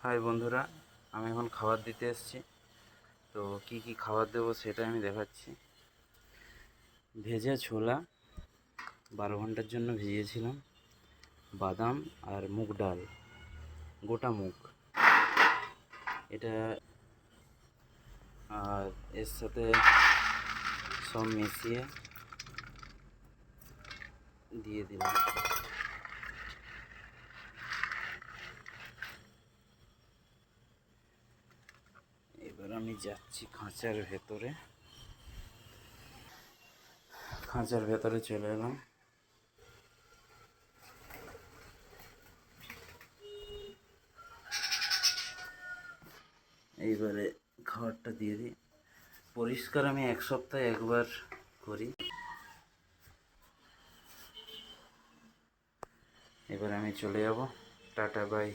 High বন্ধুরা, আমি এখন খাবার দিতে এসেছি। তো কি কি খাবার দেবো সেটা আমি দেখাচ্ছি। ভেজা ছোলা 12 ঘন্টার জন্য ভিজিয়েছিলাম, বাদাম আর মুগ ডাল, গোটা মুগ এটা, আর এর সাথে সব মিশিয়ে দিয়ে দিলাম। এবার আমি যাচ্ছি খাঁচার ভেতরে চলে এলাম। এইবারে খাবারটা দিয়ে দিই। পরিষ্কার আমি 1 সপ্তাহে একবার করি। এবার আমি চলে যাব। Ta ta, by.